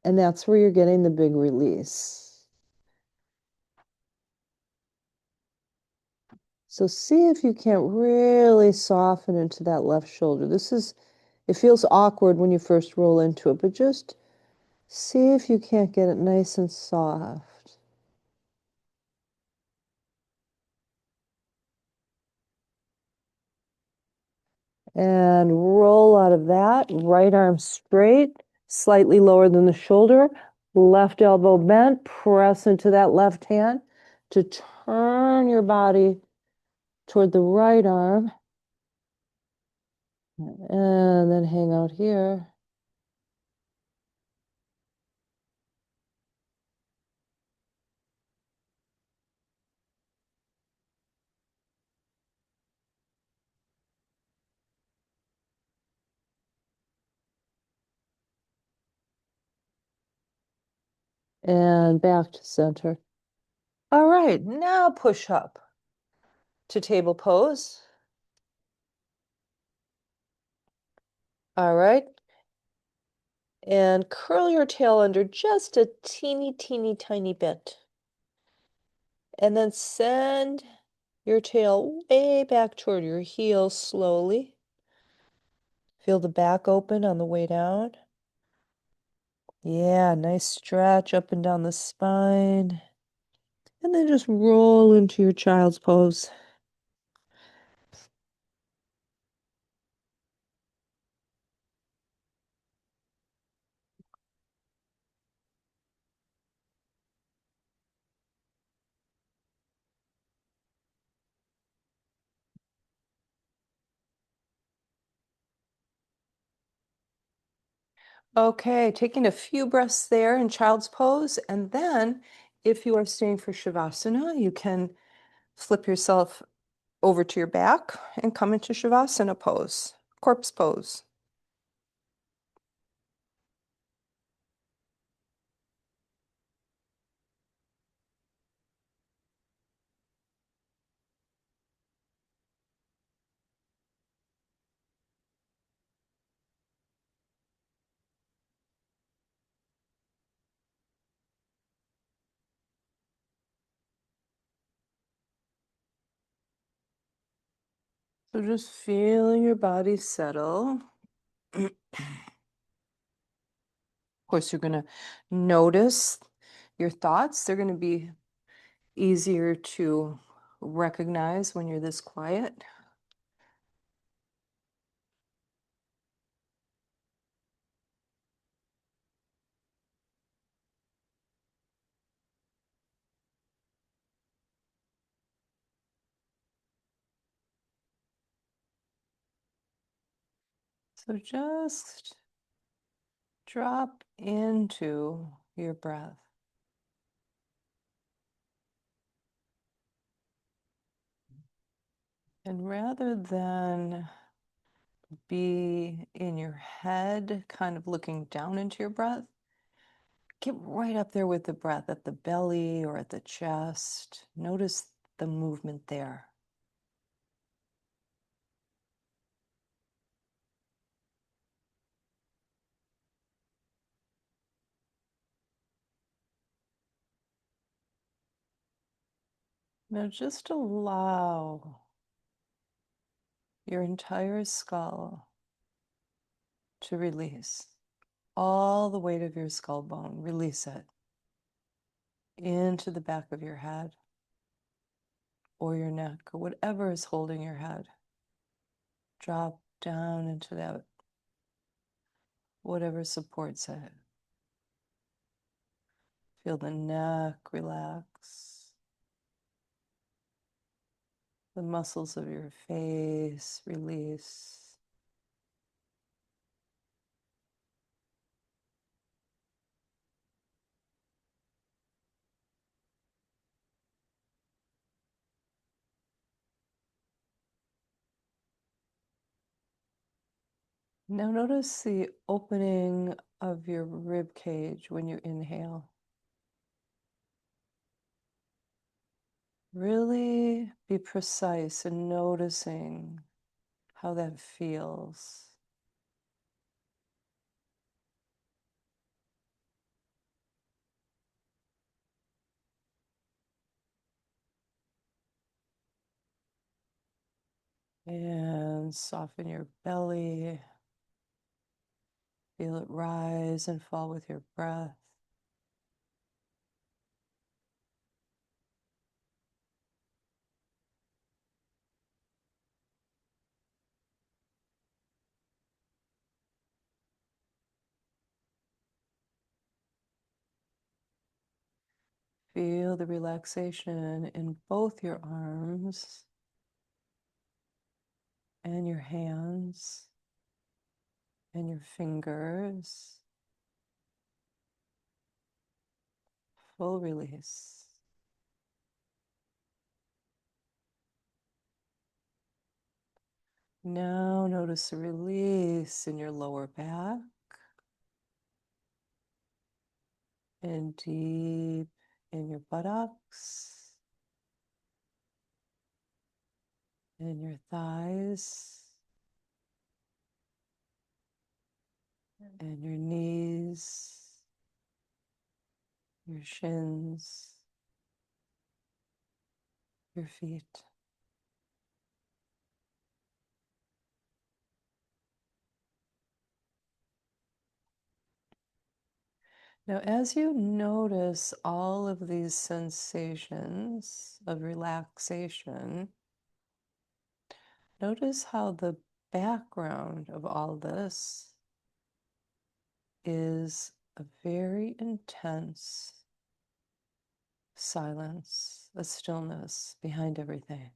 and that's where you're getting the big release. So see if you can't really soften into that left shoulder. It feels awkward when you first roll into it, but just see if you can't get it nice and soft. And roll out of that. Right arm straight, slightly lower than the shoulder. Left elbow bent. Press into that left hand to turn your body toward the right arm. And then hang out here. And back to center. All right, now push up to table pose. All right. And curl your tail under just a teeny, teeny, tiny bit. And then send your tail way back toward your heel slowly. Feel the back open on the way down. Yeah, nice stretch up and down the spine. And then just roll into your child's pose. Okay, taking a few breaths there in child's pose. And then if you are staying for Shavasana, you can flip yourself over to your back and come into Shavasana pose, corpse pose. So just feeling your body settle. Of course, you're going to notice your thoughts. They're going to be easier to recognize when you're this quiet. So just drop into your breath. And rather than be in your head, kind of looking down into your breath, get right up there with the breath at the belly or at the chest. Notice the movement there. Now just allow your entire skull to release. All the weight of your skull bone, release it into the back of your head or your neck or whatever is holding your head. Drop down into that, whatever supports it. Feel the neck relax, the muscles of your face release. Now notice the opening of your rib cage when you inhale. Really be precise in noticing how that feels. And soften your belly. Feel it rise and fall with your breath. Feel the relaxation in both your arms and your hands and your fingers. Full release. Now notice a release in your lower back. and deep in your buttocks and your thighs and your knees, your shins, your feet. Now, as you notice all of these sensations of relaxation, notice how the background of all this is a very intense silence, a stillness behind everything.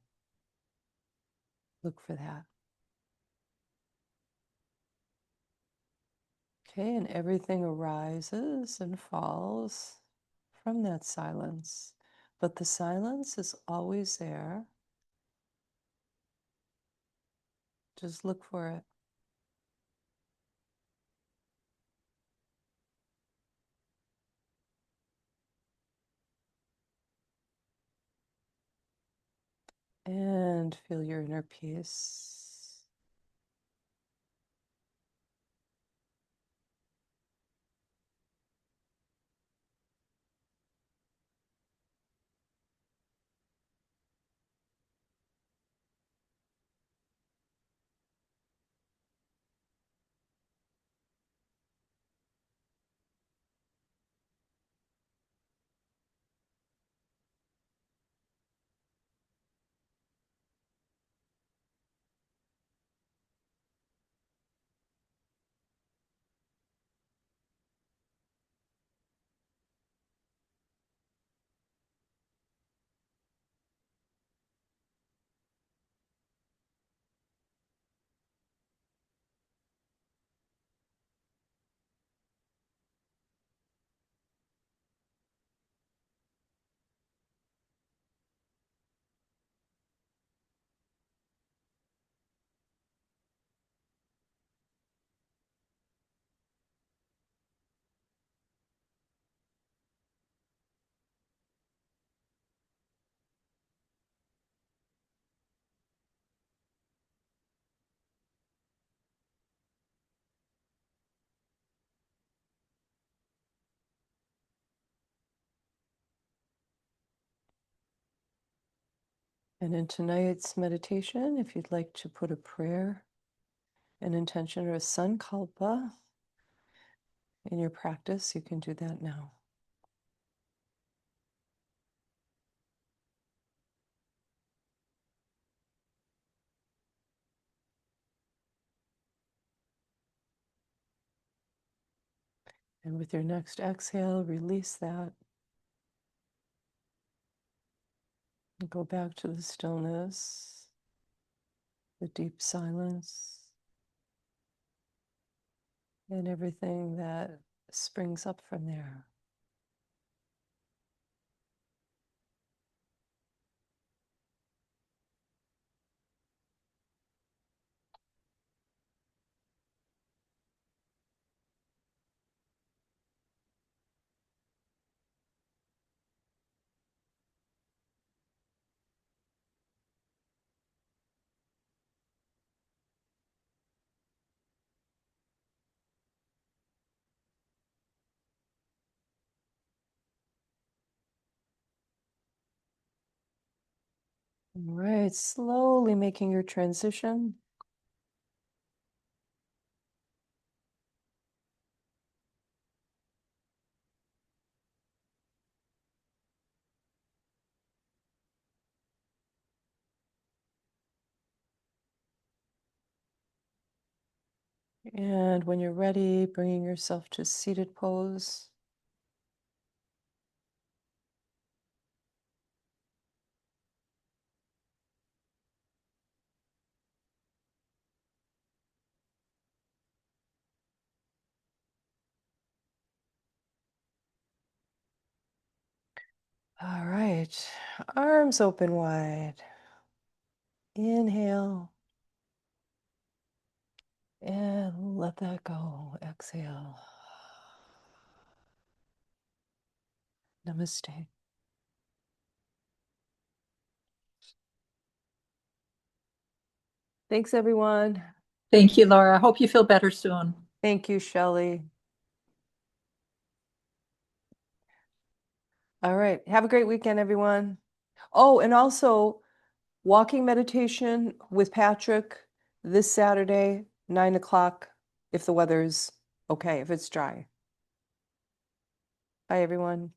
Look for that. Okay, and everything arises and falls from that silence, but the silence is always there. Just look for it. And feel your inner peace. And in tonight's meditation, if you'd like to put a prayer, an intention, or a sankalpa in your practice, you can do that now. And with your next exhale, release that. And go back to the stillness, the deep silence, and everything that springs up from there. All right, slowly making your transition. And when you're ready, bringing yourself to seated pose. All right, arms open wide. Inhale and let that go. Exhale. Namaste. Thanks, everyone. Thank you, Laura. Hope you feel better soon. Thank you, Shelley. All right. Have a great weekend, everyone. Oh, and also walking meditation with Patrick this Saturday, 9 o'clock, if the weather's okay, if it's dry. Bye, everyone.